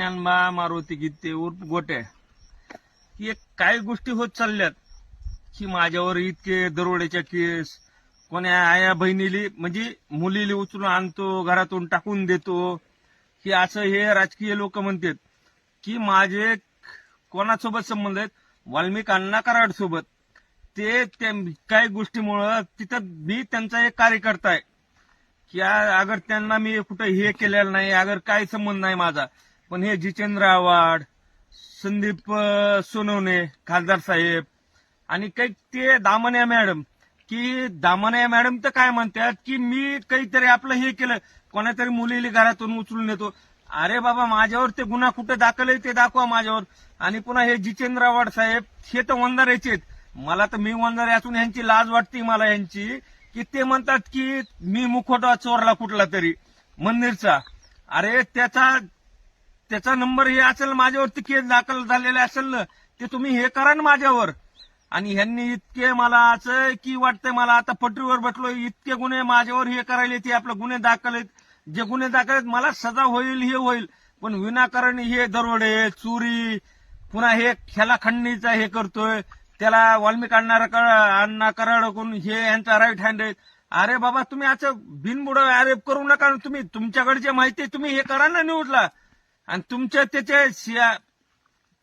ज्ञानबा मारुती गीते उर्फ गोट्या की काही गोष्टी होत चालल्यात की माझ्यावर इतके दरोड्याच्या केस, कोण्या आया बहिणीली म्हणजे मुलीली उचलून आणतो, घरातून टाकून देतो, की असं हे राजकीय लोक म्हणतात की माझे कोणासोबत संबंध आहेत, वाल्मिक अण्णा कराड सोबत. ते काही गोष्टीमुळं तिथं मी त्यांचा एक कार्यकर्ता आहे की अगर त्यांना मी कुठं हे केलेलं नाही, अगर काही संबंध नाही माझा, पण हे जितेंद्र आव्हाड, संदीप सोनवणे खासदार साहेब आणि काही ते दामण्या मॅडम, की दामण्या मॅडम तर काय म्हणतात की मी काहीतरी आपलं हे केलं, कोणातरी मुलीला घरातून उचलून येतो. अरे बाबा, माझ्यावर ते गुन्हा कुठे दाखल आहे ते दाखवा माझ्यावर. आणि पुन्हा हे जितेंद्र आव्हाड साहेब हे तर वंजाऱ्याचे आहेत. मला तर मी वंजारे असून यांची लाज वाटते मला यांची, की ते म्हणतात की मी मुखवटा चोरला कुठला तरी मंदिरचा. अरे त्याचा नंबर हे असेल, माझ्यावरती केस दाखल झालेले असेल ना, ते तुम्ही हे करा ना माझ्यावर. आणि ह्यांनी इतके मला असं की वाटतंय मला आता पटरीवर बसलो, इतके गुन्हे माझ्यावर हे करायले, ते आपलं गुन्हे दाखल आहेत. जे गुन्हे दाखल आहेत मला सजा होईल हे होईल, पण विनाकारण हे दरोडे चोरी, पुन्हा हे ह्याला खंडणीचा हे करतोय, त्याला वाल्मिक अण्णा कराड हे यांचा राईट हँड आहे. अरे बाबा, तुम्ही असं बिनबुड आरोप करू नका. तुम्ही तुमच्याकडे माहिती तुम्ही हे करा ना न्यूजला, आणि तुमच्या त्याचे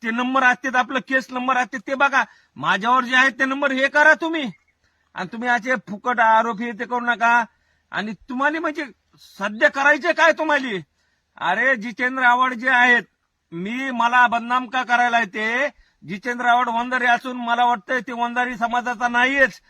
ते नंबर असतात, आपलं केस नंबर असते ते बघा. माझ्यावर जे आहेत ते नंबर हे करा तुम्ही. आणि तुम्ही असे फुकट आरोप हे ते करू नका. आणि तुम्हाला म्हणजे सध्या करायचे काय तुम्हाला? अरे जितेंद्र आव्हाड जे आहेत, मला बदनाम का करायला ते जितेंद्र आव्हाड वंजारी असून मला वाटतंय ते वंजारी समाजाचा नाहीच.